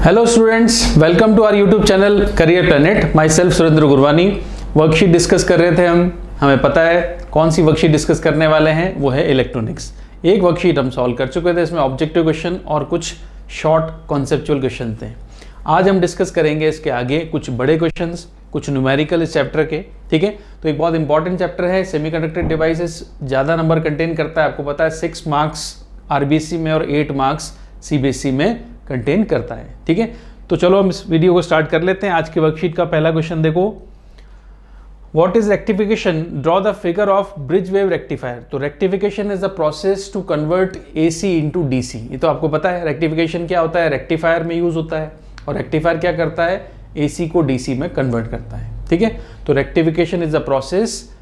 Hello students, welcome to our YouTube channel career planet. Myself Surendra Gurwani. Worksheet discuss कर रहे थे हमें पता है कौन सी वर्कशीट डिस्कस करने वाले हैं, वो है इलेक्ट्रॉनिक्स। एक वर्कशीट हम सॉल्व कर चुके थे, इसमें ऑब्जेक्टिव क्वेश्चन और कुछ शॉर्ट कॉन्सेप्चुअल क्वेश्चन थे। आज हम डिस्कस करेंगे इसके आगे कुछ बड़े क्वेश्चंस, कुछ न्यूमेरिकल इस चैप्टर के। ठीक है, तो एक बहुत इंपॉर्टेंट चैप्टर है सेमीकंडक्टर डिवाइसेस, ज़्यादा नंबर कंटेन करता है। आपको पता है 6 मार्क्स आरबीएससी में और 8 मार्क्स सीबीएसई में कंटेन करता है। ठीक है, तो चलो हम इस वीडियो को स्टार्ट कर लेते हैं। आज की वर्कशीट का पहला क्वेश्चन देखो, what is rectification, draw the figure of bridge wave rectifier. तो rectification is the process to convert AC into DC. ये तो आपको पता है रेक्टिफिकेशन क्या होता है, रेक्टिफायर में यूज होता है। और रेक्टिफायर क्या करता है, एसी को डीसी में कन्वर्ट करता है। ठीक है, तो rectification is the process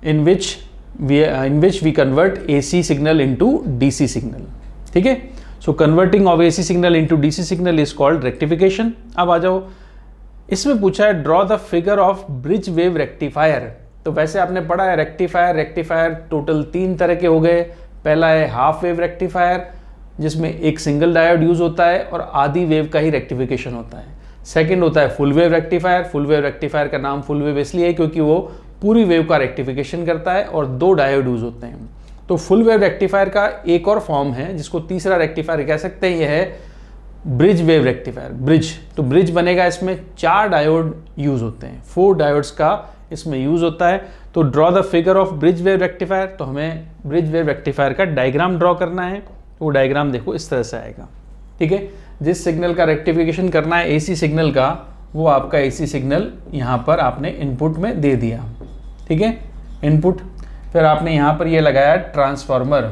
in which we convert AC signal into DC signal. ठीक है, so converting of AC signal into DC signal is called rectification. अब आ जाओ, इसमें पूछा है draw the figure of bridge wave rectifier. तो वैसे आपने पढ़ा है रेक्टिफायर टोटल 3 तरह के हो गए। पहला है हाफ वेव रेक्टिफायर, जिसमें एक सिंगल डायोड यूज होता है और आधी वेव का ही रेक्टिफिकेशन होता है। सेकंड होता है full wave rectifier. Full wave rectifier का नाम फुल वेव इसलिए है क्योंकि वो पूरी वेव का रेक्टिफिकेशन करता है और 2 डायोड यूज होते हैं। तो फुल वेव रेक्टिफायर का एक और फॉर्म है जिसको तीसरा रेक्टिफायर कह सकते हैं, यह है ब्रिज वेव रेक्टिफायर। ब्रिज, तो ब्रिज बनेगा, इसमें 4 डायोड यूज होते हैं, 4 डायोड्स का इसमें यूज होता है। तो draw the figure of bridge wave rectifier, तो हमें ब्रिज वेव रेक्टिफायर का डायग्राम ड्रॉ करना है। तो वो डायग्राम देखो इस तरह से आएगा। ठीक है, जिस सिग्नल का रेक्टिफिकेशन करना है एसी सिग्नल का, वो आपका एसी सिग्नल यहाँ पर आपने इनपुट में दे दिया। ठीक है, इनपुट, फिर आपने यहाँ पर ये लगाया ट्रांसफार्मर।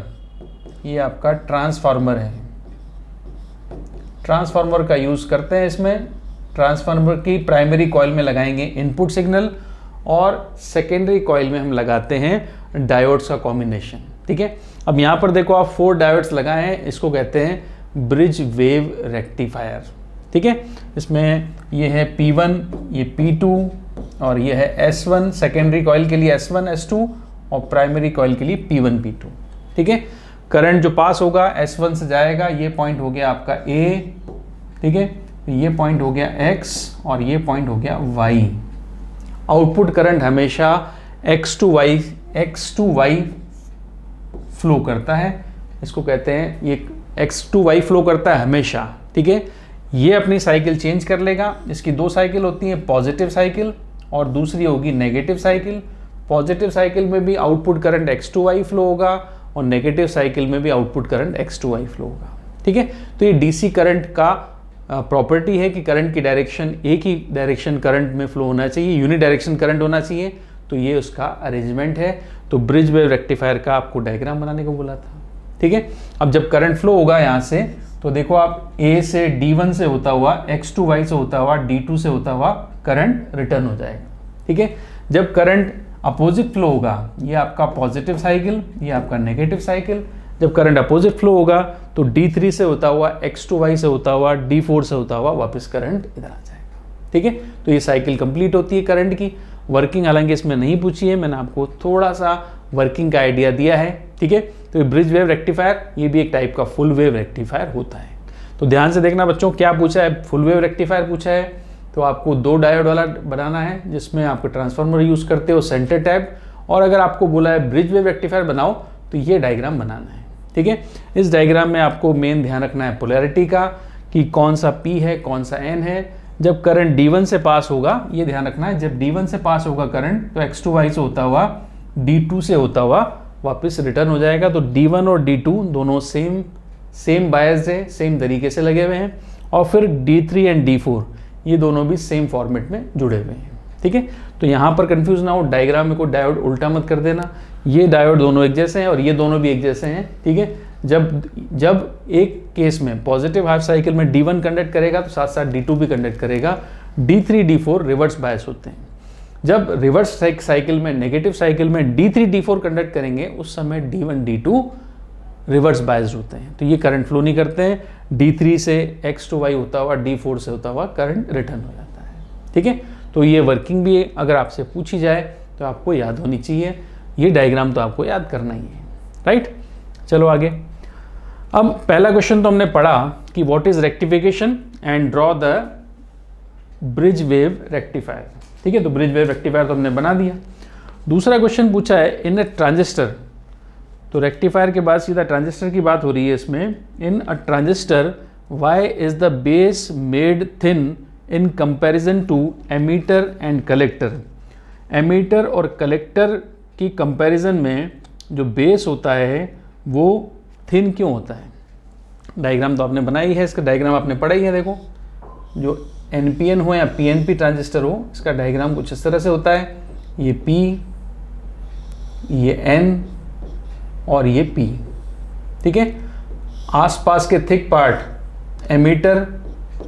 ये आपका ट्रांसफार्मर है, ट्रांसफार्मर का यूज करते हैं इसमें। ट्रांसफार्मर की प्राइमरी कॉइल में लगाएंगे इनपुट सिग्नल और सेकेंडरी कॉइल में हम लगाते हैं डायोड्स का कॉम्बिनेशन। ठीक है, अब यहाँ पर देखो आप 4 डायोड्स लगाए हैं, इसको कहते हैं ब्रिज वेव रेक्टिफायर। ठीक है, इसमें ये है P1, ये P2 और ये है S1। सेकेंडरी कॉइल के लिए S1 S2 और प्राइमरी कॉइल के लिए P1 P2। ठीक है, करंट जो पास होगा S1 से जाएगा, ये पॉइंट हो गया आपका A। ठीक है, ये पॉइंट हो गया X और ये पॉइंट हो गया Y। आउटपुट करंट हमेशा X to Y फ्लो करता है, इसको कहते हैं, ये X to Y फ्लो करता है हमेशा। ठीक है, ये अपनी साइकिल चेंज कर लेगा। इसकी 2 साइकिल होती है, पॉजिटिव साइकिल और दूसरी होगी नेगेटिव साइकिल। पॉजिटिव साइकिल में भी output current X to Y flow होगा और नेगेटिव साइकिल में भी output current X to Y flow होगा। ठीक है, तो ये डीसी करंट का प्रॉपर्टी है कि करंट की डायरेक्शन एक ही डायरेक्शन करंट में फ्लो होना चाहिए, यूनि डायरेक्शन करंट होना चाहिए। तो ये उसका अरेंजमेंट है। तो ब्रिज वेव रेक्टिफायर का आपको डायग्राम बनाने को बोला था। ठीक है, अब जब करंट फ्लो होगा यहाँ से, तो देखो आप A से D1 से होता हुआ, X to Y से होता हुआ, D2 से होता हुआ करंट रिटर्न हो जाएगा। ठीक है, जब करंट अपोजिट फ्लो होगा, ये आपका पॉजिटिव साइकिल, ये आपका नेगेटिव साइकिल। जब करंट अपोजिट फ्लो होगा तो D3 से होता हुआ, X to Y से होता हुआ, D4 से होता हुआ वापस करंट इधर आ जाएगा। ठीक है, तो ये साइकिल कंप्लीट होती है करंट की। वर्किंग हालांकि इसमें नहीं पूछी है, मैंने आपको थोड़ा सा वर्किंग का आइडिया दिया है। ठीक है, तो ये ब्रिज वेव रेक्टिफायर, ये भी एक टाइप का फुल वेव रेक्टिफायर होता है। तो ध्यान से देखना बच्चों, क्या पूछा है, फुल वेव रेक्टिफायर पूछा है। तो आपको 2 डायोड वाला बनाना है, जिसमें आपको ट्रांसफार्मर यूज करते हो, सेंटर टैप। और अगर आपको बोला है ब्रिज वेव रेक्टिफायर बनाओ, तो ये डायग्राम बनाना है। ठीक है, इस डायग्राम में आपको मेन ध्यान रखना है पोलैरिटी का, कि कौन सा P है, कौन सा N है। जब करंट D1 से पास होगा, ये ध्यान रखना है, जब D1 से पास होगा करंट, तो X to Y से होता हुआ, D2 से होता हुआ वापस रिटर्न हो जाएगा। तो D1 और D2 दोनों सेम बायस है, सेम तरीके से लगे हुए हैं। और फिर D3 एंड D4 ये दोनों भी सेम फॉर्मेट में जुड़े हुए हैं। ठीक है, तो यहाँ पर कंफ्यूज ना हो, डायग्राम में कोई डायोड उल्टा मत कर देना। ये डायोड दोनों एक जैसे हैं और ये दोनों भी एक जैसे हैं। ठीक है, जब एक केस में पॉजिटिव हाफ साइकिल में D1 कंडक्ट करेगा तो साथ साथ D2 भी कंडक्ट करेगा। D3 D4 रिवर्स बायस होते हैं। जब रिवर्स साइकिल में, नेगेटिव साइकिल में D3 D4 कंडक्ट करेंगे, उस समय D1 D2 रिवर्स बायस्ड होते हैं, तो ये करंट फ्लो नहीं करते हैं। D3 से X to Y होता हुआ, D4 से होता हुआ करंट रिटर्न हो जाता है। ठीक है, तो ये वर्किंग भी अगर आपसे पूछी जाए तो आपको याद होनी चाहिए। ये डायग्राम तो आपको याद करना ही है, राइट। चलो आगे, अब पहला क्वेश्चन तो हमने पढ़ा कि what is rectification and draw the bridge wave rectifier. ठीक है, तो ब्रिज वेव रेक्टिफायर तो हमने बना दिया। दूसरा क्वेश्चन पूछा है इन अ ट्रांजिस्टर, तो रेक्टिफायर के बाद सीधा ट्रांजिस्टर की बात हो रही है इसमें। In a transistor why is the base made thin in comparison to emitter and collector. Emitter और कलेक्टर की कंपैरिजन में जो बेस होता है वो थिन क्यों होता है? डायग्राम तो आपने बनाई है, इसका डायग्राम आपने पढ़ा ही है। देखो, जो एनपीएन हो या पीएनपी ट्रांजिस्टर हो, इसका डायग्राम कुछ इस तरह से होता है। ये पी, ये एन और ये पी। ठीक है, आसपास के thick part emitter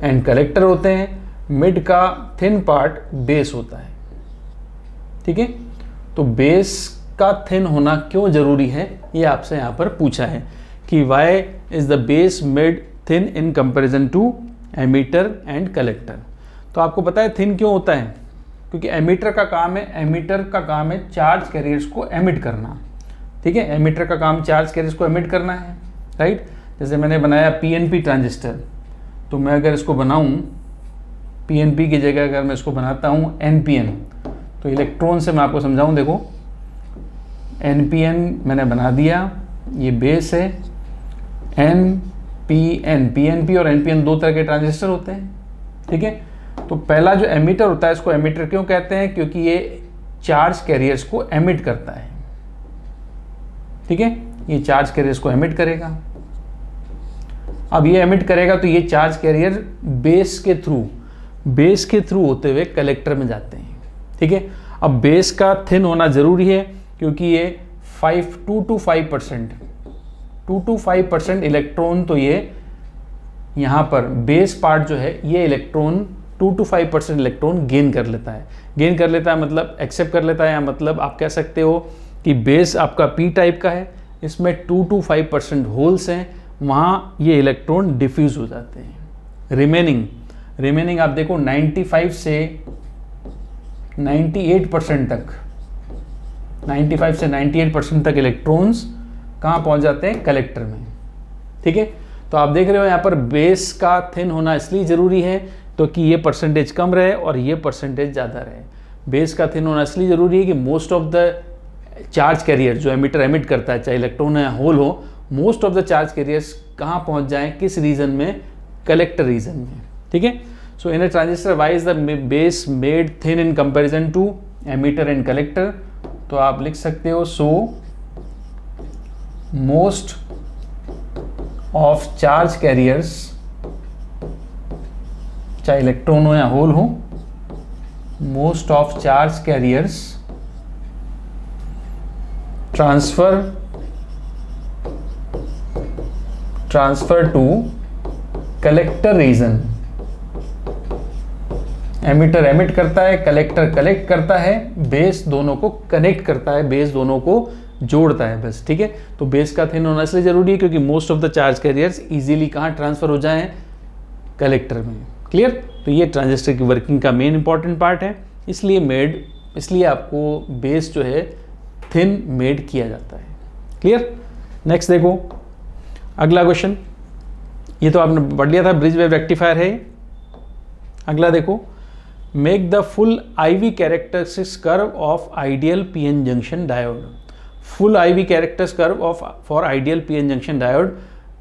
and collector होते हैं, मिड का थिन पार्ट बेस होता है। ठीक है, तो बेस का थिन होना क्यों जरूरी है ये आपसे यहाँ पर पूछा है कि why is the base made thin in comparison to emitter and collector. तो आपको पता है थिन क्यों होता है, क्योंकि एमीटर का काम है चार्ज कैरियर्स को एमिट करना। ठीक है, एमीटर का काम चार्ज कैरियर्स को एमिट करना है, राइट। जैसे मैंने बनाया पीएनपी ट्रांजिस्टर, तो मैं अगर इसको बनाऊं पीएनपी की जगह अगर मैं इसको बनाता हूं एनपीएन, तो इलेक्ट्रॉन से मैं आपको समझाऊं। देखो, एनपीएन मैंने बना दिया, ये बेस है। एनपीएन, पीएनपी और एनपीएन दो तरह के ट्रांजिस्टर होते हैं। ठीक है, तो पहला जो एमीटर होता है, इसको एमीटर क्यों कहते हैं? क्योंकि ये चार्ज कैरियर्स को एमिट करता है। ठीक है, ये चार्ज कैरियर्स को एमिट करेगा। अब ये एमिट करेगा तो ये चार्ज कैरियर बेस के थ्रू होते हुए कलेक्टर में जाते हैं। ठीक है, अब बेस का थिन होना जरूरी है क्योंकि ये 2 to 5% इलेक्ट्रॉन, तो ये यहाँ पर बेस पार्ट जो है ये इलेक्ट्रॉन 2 to 5% इलेक्ट्रॉन गेन कर लेता है मतलब एक्सेप्ट कर लेता है, या मतलब आप कह सकते हो कि बेस आपका पी टाइप का है, इसमें 2 to 5% होल्स हैं, वहाँ ये इलेक्ट्रॉन डिफ्यूज हो जाते हैं। रिमेनिंग आप देखो 95 से 98% तक इलेक्ट्रॉन्स कहाँ पहुँच जाते हैं? कलेक्टर में। ठीक है, तो आप देख रहे हो यहाँ पर बेस का थिन होना इसलिए ज़रूरी है तो कि ये परसेंटेज कम रहे और ये परसेंटेज ज़्यादा रहे। बेस का थिन होना इसलिए ज़रूरी है कि most of the charge carrier जो एमिटर एमिट करता है, चाहे इलेक्ट्रॉन या होल हो, most of the charge carriers कहाँ पहुँच जाएँ? किस रीजन में? कलेक्टर रीजन में। ठीक है, so in a transistor why is the base made thin in comparison to emitter and collector. तो आप लिख सकते हो so most of charge carriers, चाहे इलेक्ट्रॉन हो या होल हो, most of charge carriers transfer to collector region. Emitter emit करता है, कलेक्टर कलेक्ट करता है, बेस दोनों को कनेक्ट करता है, बेस दोनों को जोड़ता है बस। ठीक है, तो बेस का थिन होना इसलिए जरूरी है क्योंकि most of the charge carriers easily कहाँ ट्रांसफर हो जाएं? कलेक्टर में। क्लियर? तो ये ट्रांजिस्टर की वर्किंग का मेन इंपॉर्टेंट पार्ट है, इसलिए आपको बेस जो है थिन मेड किया जाता है। क्लियर? नेक्स्ट देखो अगला क्वेश्चन, ये तो आपने पढ़ लिया था, ब्रिज वेव रेक्टिफायर है। अगला देखो, make the full IV characteristics curve of ideal PN junction diode. Full IV characters curve for ideal PN junction diode,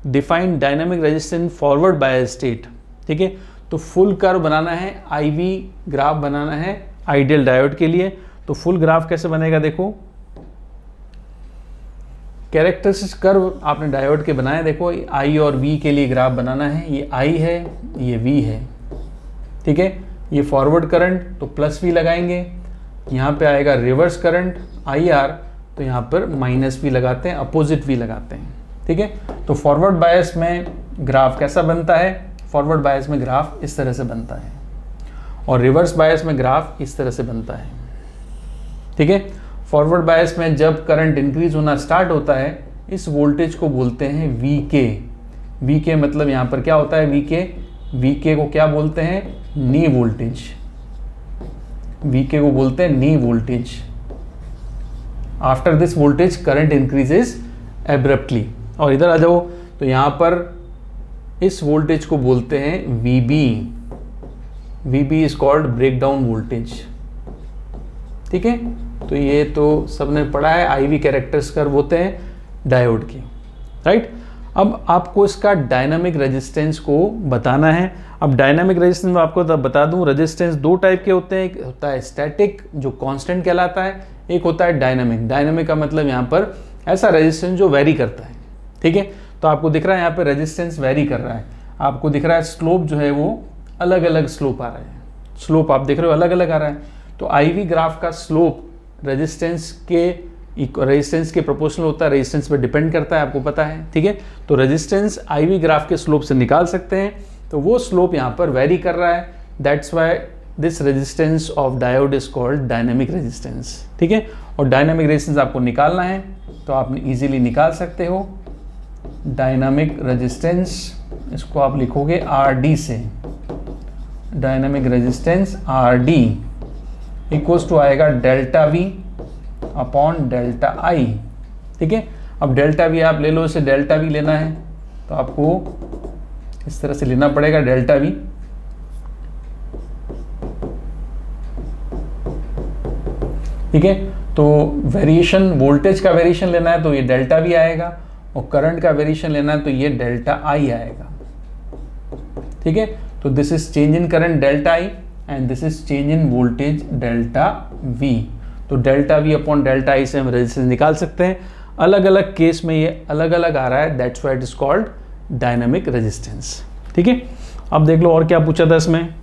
define dynamic resistance forward bias state. ठीक है, तो फुल कर्व बनाना है, IV graph बनाना है ideal diode के लिए। तो full graph कैसे बनेगा? देखो, कैरेक्टरिस्टिक्स कर्व आपने डायोड के बनाए। देखो, I और V के लिए ग्राफ बनाना है, ये I है, ये V है। ठीक है, ये फॉरवर्ड करंट तो प्लस V लगाएंगे, यहाँ पे आएगा रिवर्स करंट IR, तो यहाँ पर माइनस V लगाते हैं, अपोजिट V लगाते हैं। ठीक है, तो फॉरवर्ड बायस में ग्राफ कैसा बनता है? फॉरवर्ड बायस में ग्राफ इस तरह से बनता है और रिवर्स बायस में ग्राफ इस तरह से बनता है। ठीक है, फॉरवर्ड बायस में जब करंट इंक्रीज होना स्टार्ट होता है, इस वोल्टेज को बोलते हैं VK मतलब यहाँ पर क्या होता है? VK को क्या बोलते हैं? नी वोल्टेज। VK को बोलते हैं नी voltage. After this voltage current increases abruptly. और इधर आ जाओ, तो यहाँ पर इस वोल्टेज को बोलते हैं VB। VB is called breakdown voltage. ठीक है, तो ये तो सबने पढ़ा है, IV कैरेक्टर्स कर्व होते हैं डायोड के, राइट। अब आपको इसका डायनामिक रेजिस्टेंस को बताना है। अब डायनामिक रेजिस्टेंस में आपको बता दूं, रेजिस्टेंस दो टाइप के होते हैं। एक होता है स्टैटिक जो कांस्टेंट कहलाता है, एक होता है डायनामिक। डायनामिक का मतलब यहाँ पर ऐसा रेजिस्टेंस जो वेरी करता है। ठीक है, तो आपको दिख रहा है यहाँ पे रेजिस्टेंस वेरी कर रहा है, आपको दिख रहा है स्लोप जो है वो अलग अलग स्लोप आ रहा है, स्लोप आप देख रहे हो अलग अलग आ रहा है। तो IV ग्राफ का स्लोप रेजिस्टेंस के प्रोपोर्शनल होता है, रेजिस्टेंस पे डिपेंड करता है, आपको पता है। ठीक है, तो रेजिस्टेंस IV ग्राफ के स्लोप से निकाल सकते हैं, तो वो स्लोप यहाँ पर वेरी कर रहा है, that's why this resistance of diode is called dynamic resistance. ठीक है, और डायनामिक रेजिस्टेंस आपको निकालना है तो आप इजीली निकाल सकते हो। डायनामिक रेजिस्टेंस इसको आप लिखोगे RD से, dynamic resistance RD equals to आएगा delta V upon delta I। ठीक है, अब डेल्टा V आप ले लो, इसे डेल्टा V लेना है तो आपको इस तरह से लेना पड़ेगा डेल्टा V। ठीक है, तो वेरिएशन, वोल्टेज का वेरिएशन लेना है तो ये डेल्टा V आएगा, और करंट का वेरिएशन लेना है तो ये डेल्टा I आएगा। ठीक है, तो this is change in current delta I and this is change in voltage delta V। तो delta V upon delta I से हम रेजिस्टेंस निकाल सकते हैं। अलग अलग केस में ये अलग अलग आ रहा है, that's why it is called dynamic resistance. ठीक है, अब देख लो और क्या पूछा था इसमें।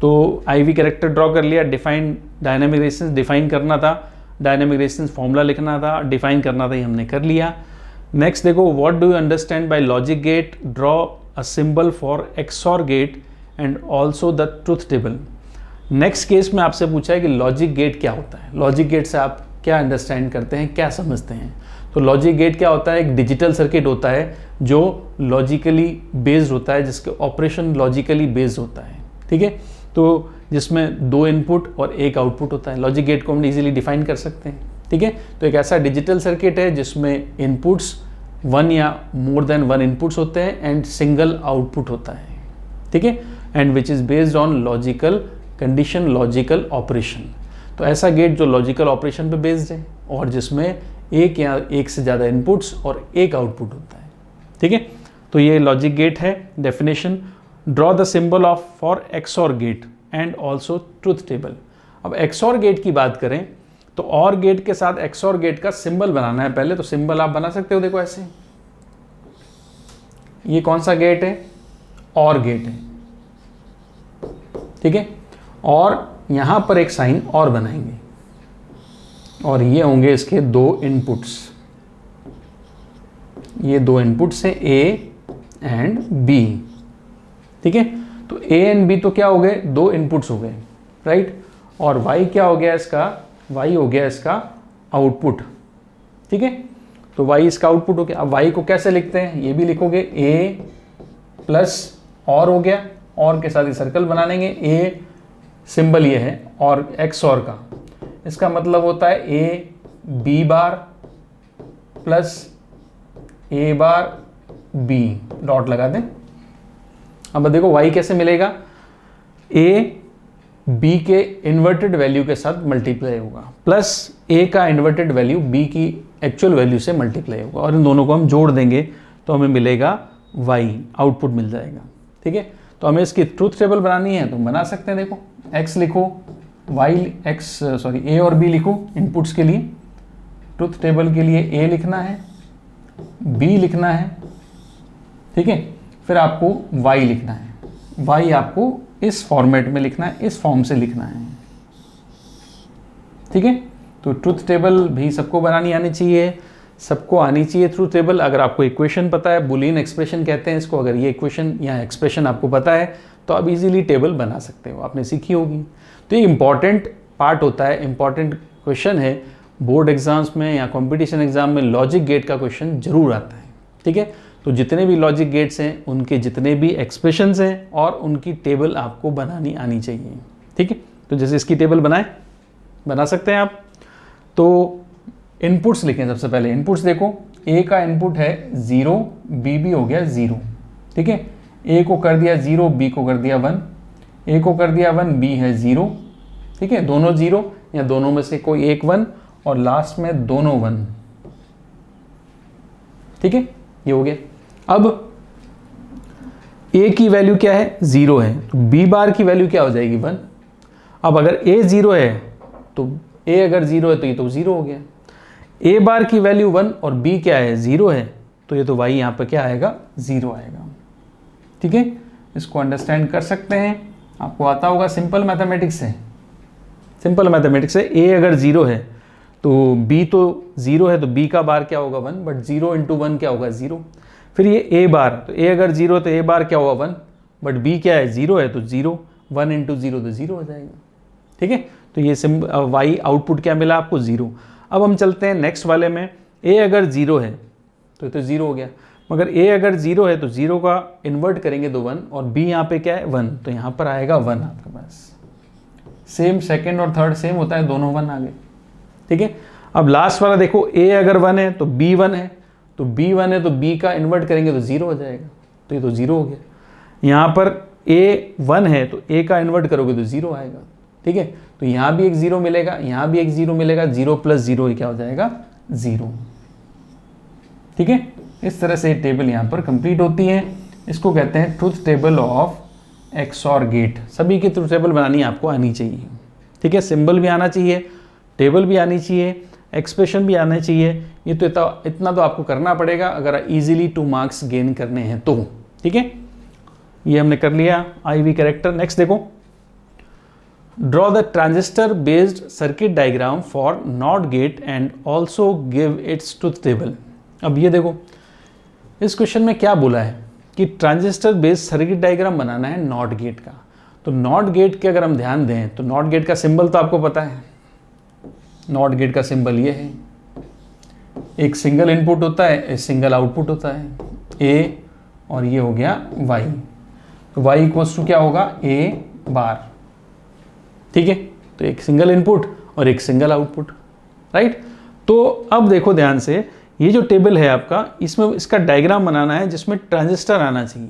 तो IV कैरेक्टर ड्रॉ कर लिया, डिफाइन डायनामिक रेजिस्टेंस डिफाइन करना था, डायनामिक रेजिस्टेंस फॉर्मूला लिखना था, डिफाइन करना था, ये हमने कर लिया। नेक्स्ट देखो, what do you understand by logic gate, draw a symbol for XOR gate and also the truth table. Next case में आपसे पूछा है कि लॉजिक गेट क्या होता है, लॉजिक गेट से आप क्या अंडरस्टैंड करते हैं, क्या समझते हैं। तो लॉजिक गेट क्या होता है, एक डिजिटल सर्किट होता है जो लॉजिकली बेस्ड होता है, जिसके ऑपरेशन लॉजिकली बेस्ड होता है। ठीक है, तो जिसमें 2 इनपुट और 1 आउटपुट होता है। लॉजिक गेट को हम इजीली डिफाइन कर सकते हैं। ठीक है, तो एक ऐसा डिजिटल सर्किट है जिसमें इनपुट्स 1 या मोर देन 1 इनपुट्स होते हैं एंड सिंगल आउटपुट होता है। ठीक है, and which is based on logical condition, logical operation. तो ऐसा गेट जो लॉजिकल ऑपरेशन पे बेस्ड है और जिसमें एक या एक से ज़्यादा इनपुट्स और 1 आउटपुट होता है। ठीक है, तो ये लॉजिक गेट है। Definition, draw the symbol of for XOR gate and also truth table. अब XOR गेट की बात करें तो OR गेट के साथ XOR गेट का सिंबल बनाना है पहले। तो सिंबल आप बना सकते हो, देखो ऐसे, ये कौन सा गेट है, OR गेट है। ठीक है, और यहां पर एक साइन और बनाएंगे और ये होंगे इसके 2 इनपुट्स, ये 2 इनपुट्स है A एंड B। ठीक है, तो A एंड B तो क्या हो गए, 2 इनपुट्स हो गए, राइट। और Y क्या हो गया इसका, Y हो गया इसका आउटपुट। ठीक है, तो Y इसका आउटपुट हो गया। अब Y को कैसे लिखते हैं, ये भी लिखोगे A प्लस और हो गया, और के साथ ही सर्कल बना लेंगे। A सिंबल ये है और XOR का, इसका मतलब होता है A B bar plus A bar B, dot लगा दें। अब देखो Y कैसे मिलेगा, A B के इन्वर्टेड वैल्यू के साथ मल्टीप्लाई होगा प्लस A का इन्वर्टेड वैल्यू B की एक्चुअल वैल्यू से मल्टीप्लाई होगा, और इन दोनों को हम जोड़ देंगे तो हमें मिलेगा Y, आउटपुट मिल जाएगा। ठीक है, तो हमें इसकी ट्रुथ टेबल बनानी है तो बना सकते हैं। देखो X लिखो, A और B लिखो इनपुट्स के लिए, ट्रुथ टेबल के लिए A लिखना है, B लिखना है। ठीक है, फिर आपको Y लिखना है, Y आपको इस फॉर्मेट में लिखना है, इस फॉर्म से लिखना है। ठीक है, तो ट्रुथ टेबल भी सबको बनानी आनी चाहिए, सबको आनी चाहिए ट्रुथ टेबल। अगर आपको इक्वेशन पता है, बुलियन एक्सप्रेशन कहते हैं इसको, अगर ये इक्वेशन या एक्सप्रेशन आपको पता है तो आप इजीली टेबल बना सकते हो, आपने सीखी होगी। तो ये इंपॉर्टेंट पार्ट होता है, इंपॉर्टेंट क्वेश्चन है बोर्ड एग्जाम्स में या कंपटीशन एग्जाम में। लॉजिक गेट का क्वेश्चन जरूर आता है। ठीक है, तो जितने भी लॉजिक गेट्स हैं उनके जितने भी एक्सप्रेशंस हैं और उनकी टेबल आपको बनानी आनी चाहिए। ठीक है, तो जैसे इसकी टेबल बना सकते हैं आप। तो इनपुट्स लिखें, सबसे पहले इनपुट्स देखो, ए का इनपुट है 0, बी भी हो गया 0, ठीक है। ए को कर दिया 0, बी को कर दिया 1, ए को कर दिया 1, बी है 0, ठीक है, दोनों 0 या दोनों में से कोई एक 1 और लास्ट में दोनों 1, ठीक है, ये हो गया। अब ए की वैल्यू क्या है, 0 है, तो बी बार की वैल्यू क्या हो जाएगी, 1। अब अगर ए 0 है तो ए अगर 0 है तो ये तो 0 हो गया। ए बार की वैल्यू 1 और बी क्या है, 0 है, तो ये तो वाई यहाँ पर क्या आएगा, 0 आएगा, ठीक है। इसको अंडरस्टैंड कर सकते हैं, आपको आता होगा सिंपल मैथमेटिक्स से। सिंपल मैथमेटिक्स से ए अगर 0 है तो बी तो 0 है, तो बी का बार क्या होगा, 1, बट 0 इंटू 1 क्या होगा, 0। फिर ये ए बार, तो ए अगर 0 है तो ए बार क्या होगा, 1, बट बी क्या है, 0 है, तो 0, 1 इंटू 0 तो 0 हो जाएगा, ठीक है। तो ये वाई आउटपुट क्या मिला आपको, 0। अब हम चलते हैं नेक्स्ट वाले में। ए अगर 0 है तो ये तो 0 हो गया, मगर ए अगर 0 है तो 0 का इन्वर्ट करेंगे तो 1, और बी यहाँ पे क्या है, 1, तो यहाँ पर आएगा 1 आपके पास। सेम सेकंड और थर्ड सेम होता है, दोनों 1 आ गए, ठीक है। अब लास्ट वाला देखो, ए अगर 1 है तो बी 1 है, तो बी 1 है तो बी का इन्वर्ट करेंगे तो 0 हो जाएगा, तो ये तो 0 हो गया। यहाँ पर ए 1 है तो ए का इन्वर्ट करोगे तो 0 आएगा, ठीक है। तो यहाँ भी एक 0 मिलेगा, यहाँ भी एक 0 मिलेगा, 0 प्लस 0 क्या हो जाएगा, 0, ठीक है। इस तरह से टेबल यहाँ पर कंप्लीट होती है। इसको कहते हैं truth table of XOR gate. सभी की ट्रुथ टेबल बनानी आपको आनी चाहिए, ठीक है। सिंबल भी आना चाहिए, टेबल भी आनी चाहिए, एक्सप्रेशन भी आना चाहिए। ये तो इतना तो आपको करना पड़ेगा अगर इजीली 2 मार्क्स गेन करने हैं तो, ठीक है। ये हमने कर लिया IV कैरेक्टर। नेक्स्ट देखो, draw the transistor based circuit diagram for not gate and also give its truth table. अब ये देखो, इस क्वेश्चन में क्या बोला है कि ट्रांजिस्टर बेस्ड सर्किट डायग्राम बनाना है नॉट गेट का। तो नॉट गेट के अगर हम ध्यान दें तो नॉट गेट का सिंबल तो आपको पता है, नॉट गेट का सिंबल ये है, एक सिंगल इनपुट होता है, एक सिंगल आउटपुट होता है, ए और ये हो गया वाई। तो वाई इक्वल्स टू क्या होगा, ए बार, ठीक है। तो एक सिंगल इनपुट और एक सिंगल आउटपुट, राइट। तो अब देखो ध्यान से, ये जो टेबल है आपका, इसमें इसका डायग्राम बनाना है जिसमें ट्रांजिस्टर आना चाहिए।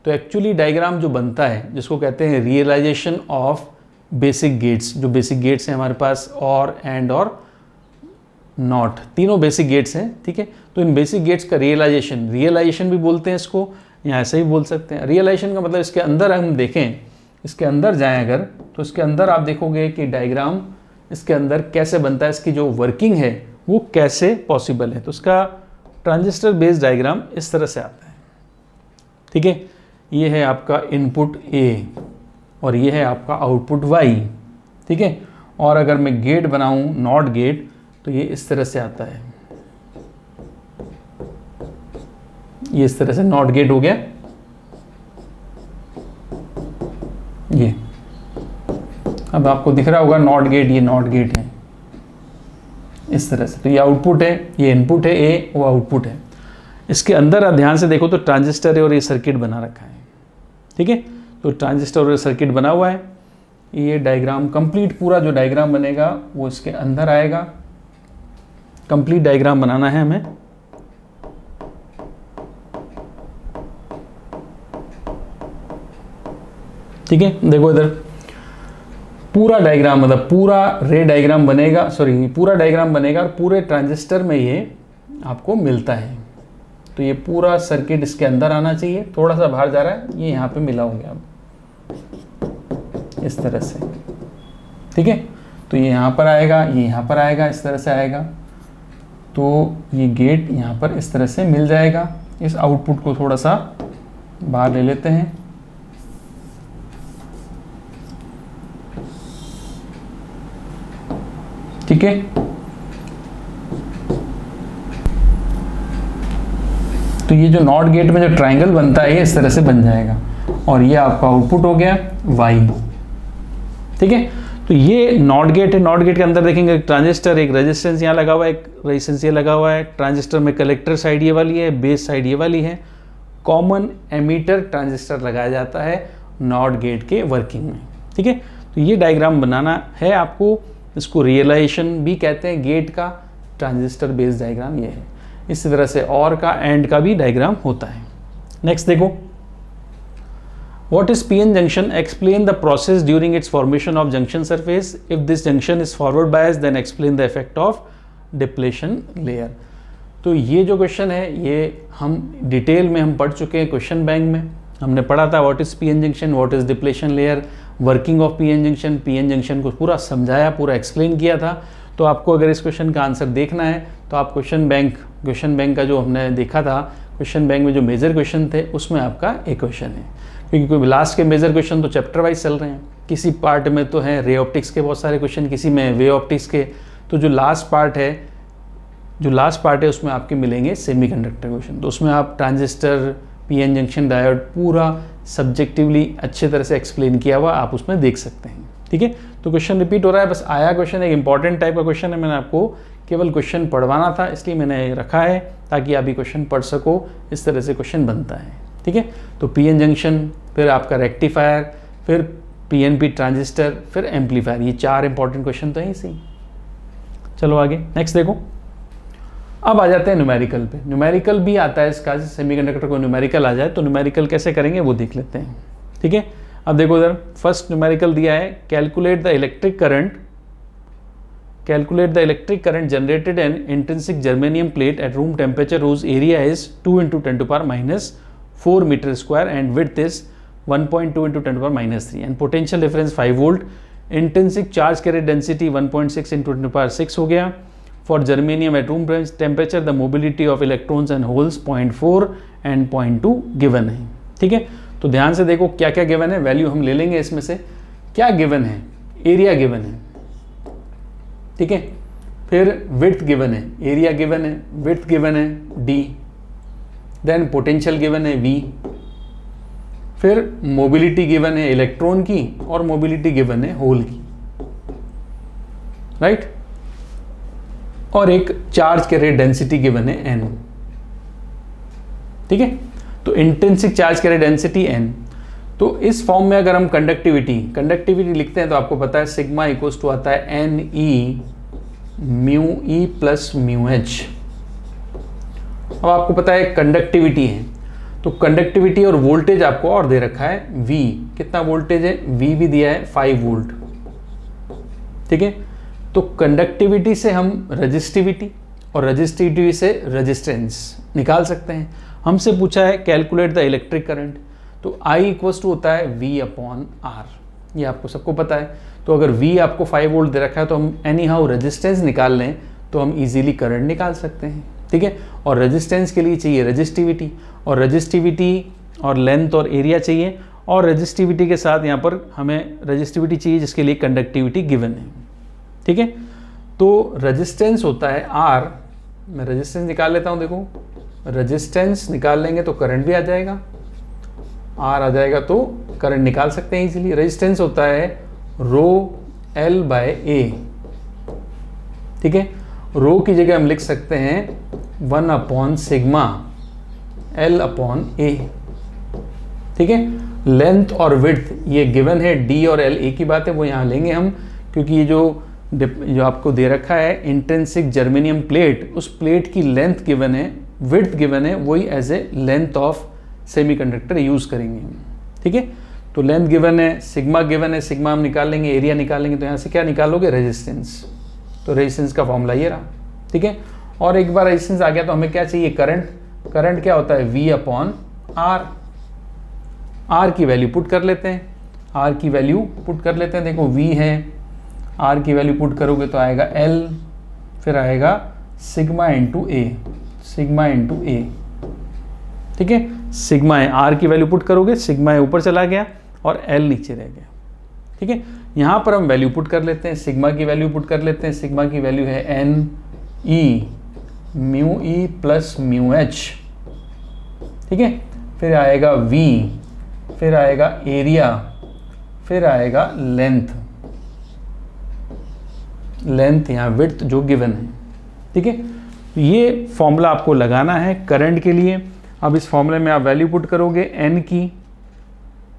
तो एक्चुअली डायग्राम जो बनता है, जिसको कहते हैं रियलाइजेशन ऑफ बेसिक गेट्स, जो बेसिक गेट्स हैं हमारे पास, और एंड और नॉट, तीनों बेसिक गेट्स हैं, ठीक है। तो इन बेसिक गेट्स का रियलाइजेशन भी बोलते हैं इसको, या ऐसे ही बोल सकते हैं। रियलाइजेशन का मतलब इसके अंदर हम देखें, इसके अंदर जाएं अगर, तो इसके अंदर आप देखोगे कि डायग्राम इसके अंदर कैसे बनता है, इसकी जो वर्किंग है वो कैसे पॉसिबल है। तो उसका ट्रांजिस्टर बेस्ड डायग्राम इस तरह से आता है, ठीक है। ये है आपका इनपुट ए और ये है आपका आउटपुट वाई, ठीक है। और अगर मैं गेट बनाऊं नॉट गेट, तो ये इस तरह से आता है, ये इस तरह से नॉट गेट हो गया, ये अब आपको दिख रहा होगा नॉट गेट, ये नॉट गेट है इस तरह से। तो ये आउटपुट है, ये इनपुट है ए, वो आउटपुट है। इसके अंदर आप ध्यान से देखो तो ट्रांजिस्टर है और ये सर्किट बना रखा है, ठीक है। तो ट्रांजिस्टर और सर्किट बना हुआ है। ये डायग्राम कंप्लीट, पूरा जो डायग्राम बनेगा वो इसके अंदर आएगा। कंप्लीट डायग्राम बनाना है हमें, ठीक है। देखो इधर पूरा डायग्राम, मतलब पूरा रे डायग्राम बनेगा, सॉरी पूरा डायग्राम बनेगा और पूरे ट्रांजिस्टर में ये आपको मिलता है। तो ये पूरा सर्किट इसके अंदर आना चाहिए, थोड़ा सा बाहर जा रहा है, ये यहाँ पे मिला हो गया इस तरह से, ठीक है। तो ये यहाँ पर आएगा, ये यहाँ पर आएगा, इस तरह से आएगा। तो ये गेट यहाँ पर इस तरह से मिल जाएगा। इस आउटपुट को थोड़ा सा बाहर ले लेते हैं, ठीक है। तो ये जो नॉट गेट में जो ट्रायंगल बनता है ये इस तरह से बन जाएगा और ये आपका आउटपुट हो गया वाई, ठीक है। तो ये नॉट गेट है। नॉट गेट के अंदर देखेंगे एक ट्रांजिस्टर, एक रेजिस्टेंस यहाँ लगा हुआ है, एक रेजिस्टेंस ये लगा हुआ है। ट्रांजिस्टर में कलेक्टर साइड ये वाली है, बेस साइड ये वाली है। कॉमन एमीटर ट्रांजिस्टर लगाया जाता है नॉट गेट के वर्किंग में, ठीक है। तो ये डायग्राम बनाना है आपको, इसको रियलाइजेशन भी कहते हैं गेट का। ट्रांजिस्टर बेस्ड डायग्राम ये है। इसी तरह से और का एंड का भी डायग्राम होता है। नेक्स्ट देखो, what is PN junction? Explain the process during its formation of junction surface. If this junction is forward biased, then explain the effect of depletion layer. तो ये जो क्वेश्चन है ये हम डिटेल में हम पढ़ चुके हैं क्वेश्चन बैंक में। हमने पढ़ा था what is PN junction, what is depletion layer, working of PN junction को पूरा समझाया, पूरा एक्सप्लेन किया था। तो आपको अगर इस क्वेश्चन का आंसर देखना है तो आप क्वेश्चन बैंक का जो हमने देखा था, क्वेश्चन बैंक में जो मेजर क्वेश्चन थे उसमें आपका एक क्वेश्चन है, क्योंकि कोई लास्ट के मेजर क्वेश्चन तो चैप्टर वाइज चल रहे हैं। किसी पार्ट में तो है रे ऑप्टिक्स के बहुत सारे क्वेश्चन, किसी में वे ऑप्टिक्स के। तो जो लास्ट पार्ट है उसमें आपके मिलेंगे सेमीकंडक्टर क्वेश्चन। तो उसमें आप ट्रांजिस्टर, PN जंक्शन डायोड पूरा सब्जेक्टिवली अच्छे तरह से एक्सप्लेन किया हुआ आप उसमें देख सकते हैं। ठीक है, तो क्वेश्चन रिपीट हो रहा है, बस आया क्वेश्चन एक इंपॉर्टेंट टाइप का क्वेश्चन है। मैंने आपको केवल क्वेश्चन पढ़वाना था इसलिए मैंने रखा है ताकि आप ये क्वेश्चन पढ़ सको। इस तरह से क्वेश्चन बनता है। ठीक है, तो PN जंक्शन, फिर आपका रेक्टिफायर, फिर PNP ट्रांजिस्टर, फिर एम्पलीफायर, ये 4 इंपॉर्टेंट क्वेश्चन तो हैं इसी। चलो आगे नेक्स्ट देखो, अब आ जाते हैं न्यूमेरिकल पे। न्यूमेरिकल भी आता है इसका, सेमीकंडक्टर को न्यूमेरिकल आ जाए तो न्यूमेरिकल कैसे करेंगे वो देख लेते हैं। ठीक है, अब देखो इधर फर्स्ट न्यूमेरिकल दिया है, calculate the electric current generated an intrinsic germanium plate at room temperature whose area is 2 × 10⁻⁴ metre square and width is 1.2 × 10⁻³ and potential difference 5 volt. Intrinsic charge carrier density 1.6 × 10⁻⁶ हो गया। For germanium at room temperature the mobility of electrons and holes 0.4 and 0.2 given है। ठीक है, तो ध्यान से देखो क्या क्या गिवन है, वैल्यू हम ले लेंगे इसमें से। क्या गिवन है? एरिया गिवन है। ठीक है, फिर विड्थ गिवन है, एरिया गिवन है, विड्थ गिवन है d, देन पोटेंशियल गिवन है v, फिर मोबिलिटी गिवन है इलेक्ट्रॉन की और मोबिलिटी गिवन है होल की, राइट। और एक चार्ज कैरियर डेंसिटी गिवन है n। ठीक है, तो intrinsic charge carrier density n। तो इस फॉर्म में अगर हम कंडक्टिविटी लिखते हैं तो आपको पता है सिग्मा इक्वल्स टू आता है NE mu E plus mu H. अब आपको पता है कंडक्टिविटी है, तो कंडक्टिविटी और वोल्टेज आपको और दे रखा है V। कितना वोल्टेज है? V भी दिया है 5 वोल्ट। ठीक है, तो कंडक्टिविटी से हम रजिस्टिविटी और रजिस्टिविटी से रेजिस्टेंस निकाल सकते हैं। हमसे पूछा है कैलकुलेट द इलेक्ट्रिक करंट, तो I इक्वल्स टू होता है V/R, ये आपको सबको पता है। तो अगर V आपको 5 वोल्ट दे रखा है तो हम एनी हाउ रेजिस्टेंस निकाल लें तो हम इजीली करंट निकाल सकते हैं। ठीक है, और रेजिस्टेंस के लिए चाहिए रजिस्टिविटी, और रजिस्टिविटी और लेंथ और एरिया चाहिए, और रजिस्टिविटी के साथ यहाँ पर हमें रजिस्टिविटी चाहिए जिसके लिए कंडक्टिविटी गिवन है। ठीक है, तो रेजिस्टेंस होता है R। मैं रेजिस्टेंस निकाल लेता हूँ। देखो रेजिस्टेंस निकाल लेंगे तो करंट भी आ जाएगा, R आ जाएगा तो करंट निकाल सकते हैं इजीली। रेजिस्टेंस होता है ρL/A। ठीक है, रो की जगह हम लिख सकते हैं 1/σL/A। ठीक है, लेंथ और विड्थ ये गिवन है, D और L एक ही बात है, वो यहाँ लेंगे हम, क्योंकि ये जो आपको दे रखा है इंट्रिंसिक जर्मेनियम प्लेट, उस प्लेट की लेंथ गिवन है, विड्थ गिवन है, वही as a length of semiconductor use करेंगे हम। ठीक है, तो लेंथ गिवन है, सिग्मा गिवन है, सिग्मा हम निकाल लेंगे, एरिया निकालेंगे, तो यहाँ से क्या निकालोगे? रेजिस्टेंस। तो रेजिस्टेंस का फॉर्मूला ये रहा। ठीक है, और एक बार रेजिस्टेंस आ गया तो हमें क्या चाहिए? करंट। करंट क्या होता है? V/R। R की वैल्यू पुट कर लेते हैं, R की वैल्यू पुट कर लेते हैं। देखो V है, R की वैल्यू पुट करोगे तो आएगा L, फिर आएगा sigma into A, sigma into A। ठीक है, सिग्मा है, R की वैल्यू पुट करोगे, सिग्मा है ऊपर चला गया और L नीचे रह गया। ठीक है, यहाँ पर हम वैल्यू पुट कर लेते हैं, सिग्मा की वैल्यू पुट कर लेते हैं। सिग्मा की वैल्यू है NE mu E plus mu H। ठीक है, फिर आएगा V, फिर आएगा एरिया, फिर आएगा लेंथ, लेंथ यहाँ विड्थ जो गिवन है। ठीक है, ये फॉर्मूला आपको लगाना है करंट के लिए। अब इस फॉर्मूले में आप वैल्यू पुट करोगे, N की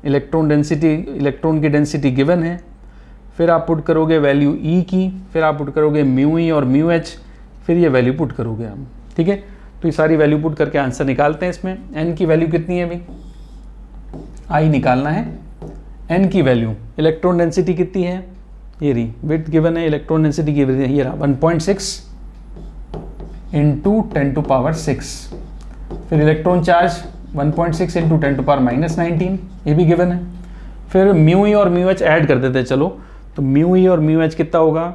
इलेक्ट्रॉन डेंसिटी, इलेक्ट्रॉन की डेंसिटी गिवन है, फिर आप पुट करोगे वैल्यू E की, फिर आप पुट करोगे म्यू E और म्यू H, फिर ये वैल्यू पुट करोगे हम। ठीक है, तो तो ये सारी वैल्यू पुट करके आंसर निकालते हैं। इसमें एन की वैल्यू कितनी है भाई, आई निकालना है। एन की वैल्यू, इलेक्ट्रॉन डेंसिटी कितनी है, ये रही, विड्थ गिवन है, इलेक्ट्रॉन डेंसिटी की वैल्यू ये रहा 1.6 इंटू 10⁻⁶। फिर इलेक्ट्रॉन चार्ज 1.6 इंटू 10⁻⁻19, ये भी गिवन है। फिर म्यू ई और म्यू एच ऐड कर देते हैं चलो, तो म्यू ई और म्यू एच कितना होगा,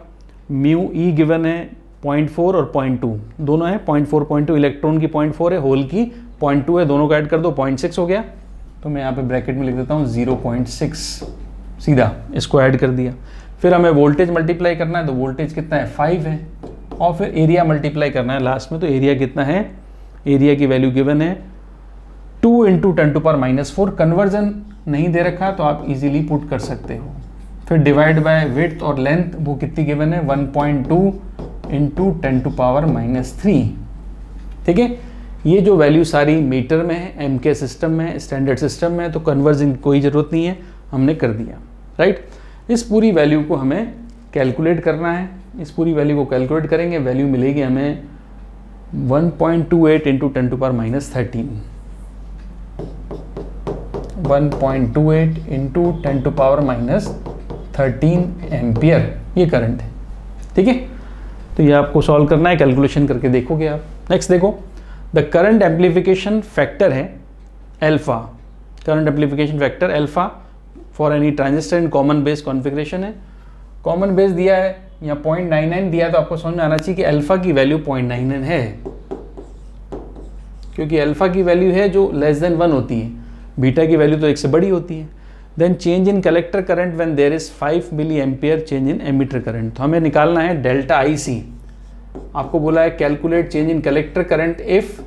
म्यू ई गिवन है 0.4 और 0.2, दोनों है 0.4 0.2, इलेक्ट्रॉन की 0.4 है, होल की 0.2 है, दोनों को ऐड कर दो 0.6 हो गया। तो मैं यहाँ पे ब्रैकेट में लिख देता हूँ 0.6, सीधा इसको ऐड कर दिया। फिर हमें वोल्टेज मल्टीप्लाई करना है, तो वोल्टेज कितना है 5 है, और फिर एरिया मल्टीप्लाई करना है लास्ट में, तो एरिया कितना है, एरिया की वैल्यू गिवन है 2 इंटू 10⁻⁴। कन्वर्जन नहीं दे रखा तो आप इजीली पुट कर सकते हो। फिर डिवाइड बाय विड्थ और लेंथ, वो कितनी गिवन है 1.2 इंटू 10⁻⁻3। ठीक है, ये जो वैल्यू सारी मीटर में है, एम के सिस्टम में, स्टैंडर्ड सिस्टम में, तो कन्वर्जन की कोई ज़रूरत नहीं है, हमने कर दिया। राइट, इस पूरी वैल्यू को हमें कैलकुलेट करना है। इस पूरी वैल्यू को कैलकुलेट करेंगे, वैल्यू मिलेगी हमें 1.28 इंटू 10⁻13, 1.28 इंटू 10⁻13 एम्पियर ये करंट है। ठीक है, तो ये आपको सॉल्व करना है, कैलकुलेशन करके देखोगे आप। नेक्स्ट देखो, द करंट एम्प्लीफिकेशन फैक्टर है alpha, current amplification factor alpha for any transistor in common base configuration है। कॉमन बेस दिया है या 0.99 दिया है, तो आपको समझ में आना चाहिए कि अल्फा की वैल्यू 0.99 है, क्योंकि अल्फा की वैल्यू है जो लेस देन 1 होती है, बीटा की वैल्यू तो 1 से बड़ी होती है। Then change in collector current when there is 5 milli ampere change in emitter current, तो हमें निकालना है डेल्टा आई सी। आपको बोला है calculate change in collector current if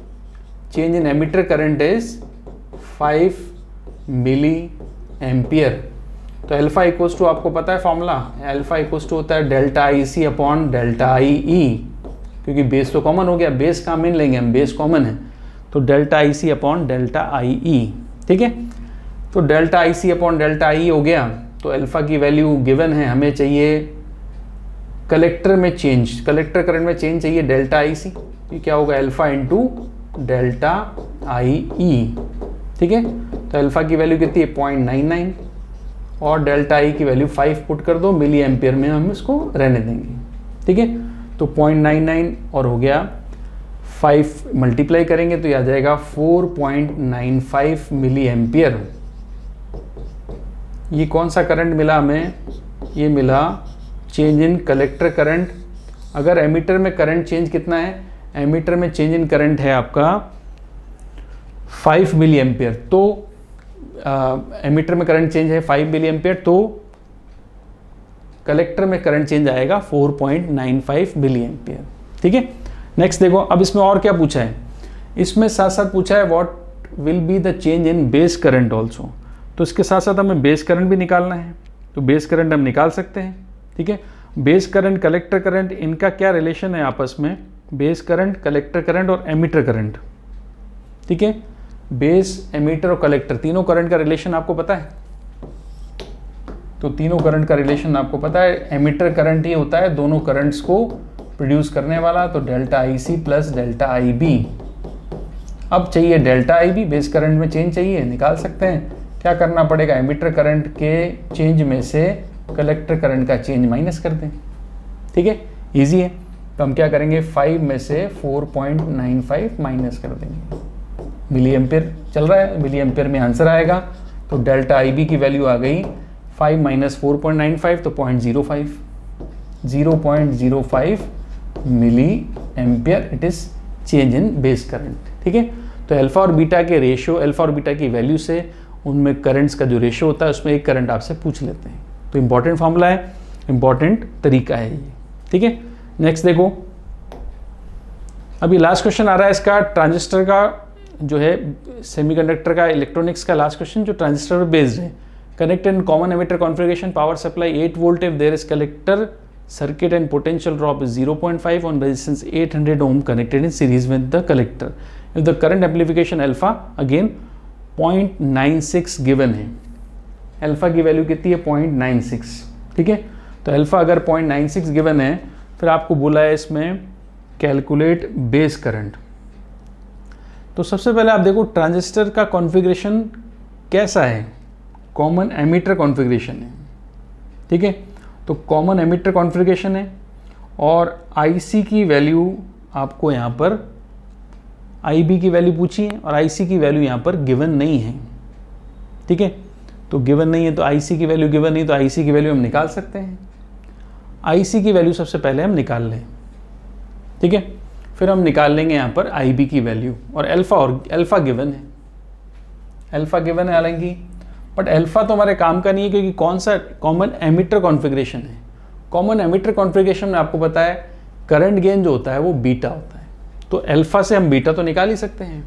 change in emitter current is 5 milli ampere. तो अल्फा इक्वल्स टू, आपको पता है फॉर्मूला, अल्फा इक्वल्स टू होता है delta I C upon delta I E, क्योंकि बेस तो कॉमन हो गया, बेस का मीन लेंगे हम, बेस कॉमन है, तो delta I C upon delta I E. ठीक है, तो delta I C upon delta I हो गया। तो अल्फा की वैल्यू गिवन है, हमें चाहिए कलेक्टर में चेंज, कलेक्टर करंट में चेंज चाहिए डेल्टा आई सी, ये क्या होगा alpha into delta I E. ठीक है, तो अल्फा की वैल्यू कितनी है 0.99 और डेल्टा आई की वैल्यू 5 पुट कर दो, मिली एम्पियर में हम इसको रहने देंगे। ठीक है, तो 0.99 और हो गया 5 मल्टीप्लाई करेंगे तो ये आ जाएगा 4.95 मिली एम्पियर। ये कौन सा करंट मिला हमें, ये मिला चेंज इन कलेक्टर करंट। अगर एमीटर में करंट चेंज कितना है, एमीटर में चेंज इन करंट है आपका 5 मिली एम्पियर, तो एमीटर में करंट चेंज है 5 मिली एम्पियर, तो कलेक्टर में करंट चेंज आएगा 4.95 मिली एम्पियर। ठीक है, नेक्स्ट देखो, अब इसमें और क्या पूछा है, इसमें साथ साथ पूछा है what will be the change in base current also, तो इसके साथ साथ हमें बेस करंट भी निकालना है, तो बेस करंट हम निकाल सकते हैं। ठीक है, बेस करंट कलेक्टर करंट इनका क्या रिलेशन है आपस में, बेस करंट कलेक्टर करंट और एमीटर करंट। ठीक है, बेस एमीटर और कलेक्टर तीनों करंट का रिलेशन आपको पता है, तो तीनों करंट का रिलेशन आपको पता है। एमीटर करंट ही होता है दोनों करंट्स को प्रोड्यूस करने वाला, तो delta I C plus delta I B. अब चाहिए delta I B, base current में चेंज चाहिए, निकाल सकते हैं। क्या करना पड़ेगा, एमीटर करंट के चेंज में से कलेक्टर करंट का चेंज माइनस कर दें। ठीक है, इजी है, तो हम क्या करेंगे 5 में से 4.95 माइनस कर देंगे, मिली एम्पियर चल रहा है, मिली एम्पियर में आंसर आएगा। तो डेल्टा आई बी की वैल्यू आ गई 5 माइनस 4.95, तो 0.05 milli ampere, it is change in base current. ठीक है, तो अल्फा और बीटा के रेशियो, अल्फा और बीटा की वैल्यू से उनमें करंट्स का जो रेशियो होता है उसमें एक करंट आपसे पूछ लेते हैं, तो इंपॉर्टेंट फॉर्मूला है, इंपॉर्टेंट तरीका है ये। ठीक है, नेक्स्ट देखो, अभी लास्ट क्वेश्चन आ रहा है इसका, ट्रांजिस्टर का जो है, सेमीकंडक्टर का, इलेक्ट्रॉनिक्स का लास्ट क्वेश्चन जो ट्रांजिस्टर पर बेस्ड है। Connect in common emitter configuration, power supply 8 volt if there is collector circuit and potential drop is 0.5 on resistance 800 ohm connected in series with the collector. If the current amplification alpha again 0.96 given है, alpha की value कितनी है 0.96। ठीक है, तो alpha अगर 0.96 given है, फिर आपको बोला है इसमें कैलकुलेट बेस करंट। तो सबसे पहले आप देखो ट्रांजिस्टर का कॉन्फ़िगरेशन कैसा है, कॉमन एमिटर कॉन्फ़िगरेशन है, ठीक है। तो कॉमन एमिटर कॉन्फ़िगरेशन है और आईसी की वैल्यू आपको यहाँ पर आईबी की वैल्यू पूछी है और आईसी की वैल्यू यहाँ पर गिवन नहीं है, ठीक है। तो गिवन नहीं है तो आईसी की वैल्यू गिवन नहीं, तो आईसी की वैल्यू हम निकाल सकते हैं। आईसी की वैल्यू सबसे पहले हम निकाल लें, ठीक है। फिर हम निकाल लेंगे यहाँ पर आईबी की वैल्यू और अल्फ़ा गिवन है, अल्फ़ा गिवन है हालांकि, बट अल्फ़ा तो हमारे काम का नहीं है क्योंकि कौन सा कॉमन एमिटर कॉन्फ़िगरेशन है। कॉमन एमिटर कॉन्फ़िगरेशन में आपको पता है करंट गेन जो होता है वो बीटा होता है, तो अल्फ़ा से हम बीटा तो निकाल ही सकते हैं।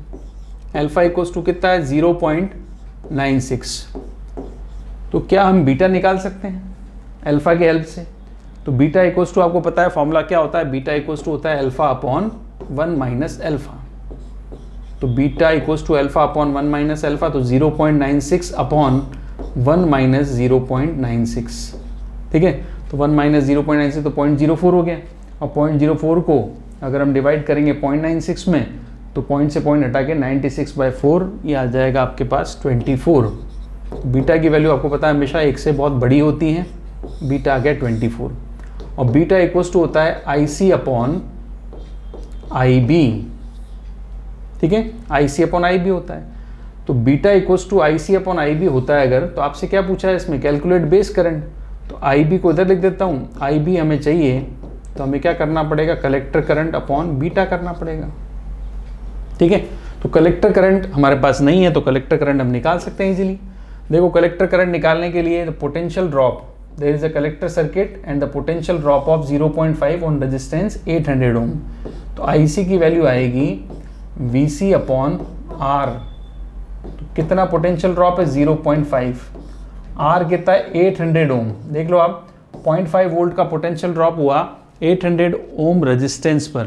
अल्फ़ा इक्वल्स टू कितना है 0.96, तो क्या हम बीटा निकाल सकते हैं अल्फ़ा की हेल्प से। तो बीटा इक्वल्स टू आपको पता है फॉर्मूला क्या होता है, बीटा इक्वल्स टू होता है अल्फ़ा अपॉन 1 माइनस अल्फ़ा। तो beta equals to alpha upon 1 minus alpha, तो 0.96 अपॉन 1 माइनस 0.96, ठीक है। तो 1 माइनस 0.96 तो 0.04 हो गया, और 0.04 को अगर हम डिवाइड करेंगे 0.96 में तो पॉइंट से पॉइंट हटा के 96/4 ये आ जाएगा आपके पास 24। बीटा की वैल्यू आपको पता है हमेशा 1 से बहुत बड़ी होती है, बीटा आ गया 24, और बीटा इक्वल्स टू होता है आईसी अपॉन आईबी, ठीक है। आईसी अपॉन आईबी होता है, तो beta equals to IC upon IB होता है अगर, तो आपसे क्या पूछा है इसमें, कैलकुलेट बेस करंट। तो आईबी को इधर लिख देता हूँ, आईबी हमें चाहिए तो हमें क्या करना पड़ेगा, कलेक्टर करंट अपॉन बीटा करना पड़ेगा, ठीक है। तो कलेक्टर करंट हमारे पास नहीं है तो कलेक्टर करंट हम निकाल सकते हैं इजीली। देखो कलेक्टर करंट निकालने के लिए potential drop, there is a collector circuit and the potential drop of 0.5 on resistance 800 ohm. तो आईसी की वैल्यू आएगी वीसी अपॉन आर। तो कितना पोटेंशियल ड्रॉप है 0.5, आर कितना है 800 ओम। देख लो आप 0.5 वोल्ट का पोटेंशियल ड्रॉप हुआ 800 ओम रेजिस्टेंस पर,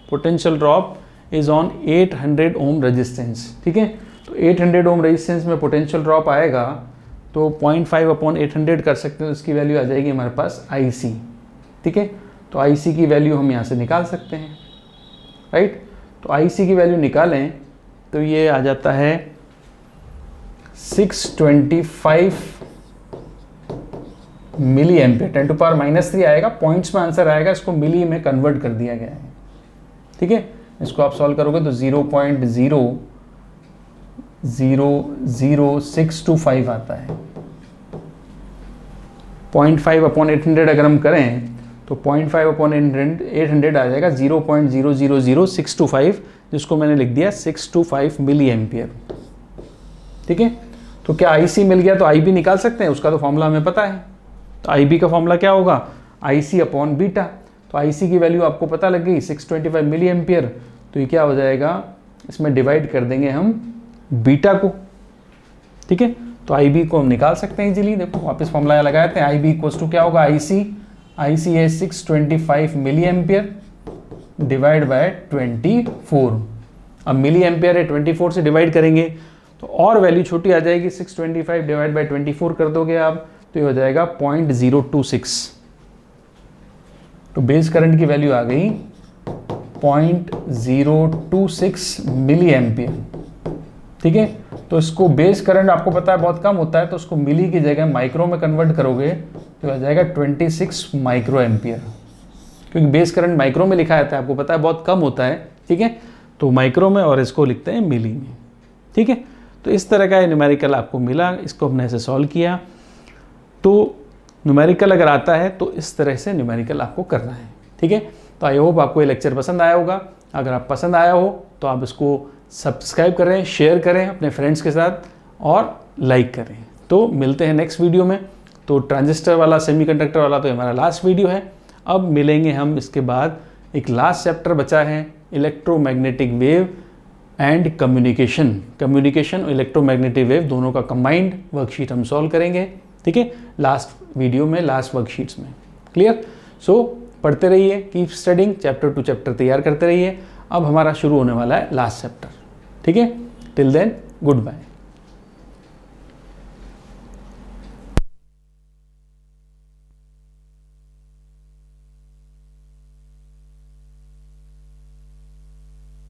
potential drop is on 800 ohm resistance, ठीक है। तो 800 ओम रेजिस्टेंस में पोटेंशियल ड्रॉप आएगा तो 0.5 अपॉन 800 कर सकते हैं, उसकी वैल्यू आ जाएगी हमारे पास आईसी, ठीक है। तो आईसी की वैल्यू हम यहाँ से निकाल सकते हैं, राइट। तो आईसी की वैल्यू निकालें तो ये आ जाता है 625 मिली एम्पियर, 10⁻³ आएगा, पॉइंट्स में आंसर आएगा, इसको मिली में कन्वर्ट कर दिया गया है, ठीक है। इसको आप सॉल्व करोगे तो 0.00625 आता है। 0.5 अपॉन 800 अगर हम करें तो 0.5 अपॉन 800 आ जाएगा 0.000625, जिसको मैंने लिख दिया 625 मिली एम्पियर, ठीक है। तो क्या आईसी मिल गया तो आईबी निकाल सकते हैं, उसका तो फॉर्मूला हमें पता है। तो आईबी का फॉर्मूला क्या होगा, आईसी अपॉन बीटा। तो आईसी की वैल्यू आपको पता लग गई 625 मिली एम्पियर, तो ये क्या हो जाएगा, इसमें डिवाइड कर देंगे हम बीटा को, ठीक है। तो आईबी को हम निकाल सकते हैं इजीली। देखो वापस फॉर्मूला लगाते हैं, आईबी इक्वल्स टू क्या होगा, आईसी है 625 मिली एम्पियर डिवाइड बाय 24। अब मिली एम्पियर है 24 से डिवाइड करेंगे तो और वैल्यू छोटी आ जाएगी, 625 डिवाइड बाय 24 कर दोगे आप तो ये हो जाएगा 0.026। तो बेस करंट की वैल्यू आ गई 0.026 मिली एम्पियर, ठीक है। तो इसको बेस करंट आपको पता है बहुत कम होता है, तो उसको मिली की जगह माइक्रो में कन्वर्ट करोगे तो आ जाएगा 26 माइक्रो एम्पियर, क्योंकि बेस करंट माइक्रो में लिखा जाता है, आपको पता है बहुत कम होता है, ठीक है। तो माइक्रो में और इसको लिखते हैं मिली में, ठीक है। तो इस तरह का न्यूमेरिकल आपको मिला, इसको हमने ऐसे सॉल्व किया। तो न्यूमेरिकल अगर आता है तो इस तरह से न्यूमेरिकल आपको करना है, ठीक है। तो आई होप आपको ये लेक्चर पसंद आया होगा। अगर आप पसंद आया हो तो आप इसको सब्सक्राइब करें, शेयर करें अपने फ्रेंड्स के साथ और लाइक करें। तो मिलते हैं नेक्स्ट वीडियो में। तो ट्रांजिस्टर वाला, सेमीकंडक्टर वाला तो हमारा लास्ट वीडियो है। अब मिलेंगे हम इसके बाद, एक लास्ट चैप्टर बचा है electromagnetic wave and communication. Communication और इलेक्ट्रोमैग्नेटिक वेव दोनों का कंबाइंड वर्कशीट हम सॉल्व करेंगे, ठीक है, लास्ट वीडियो में, लास्ट वर्कशीट्स में। क्लियर? सो पढ़ते रहिए, keep studying, chapter two chapter तैयार करते रहिए। अब हमारा शुरू होने वाला है लास्ट चैप्टर, ठीक है। Till then good bye.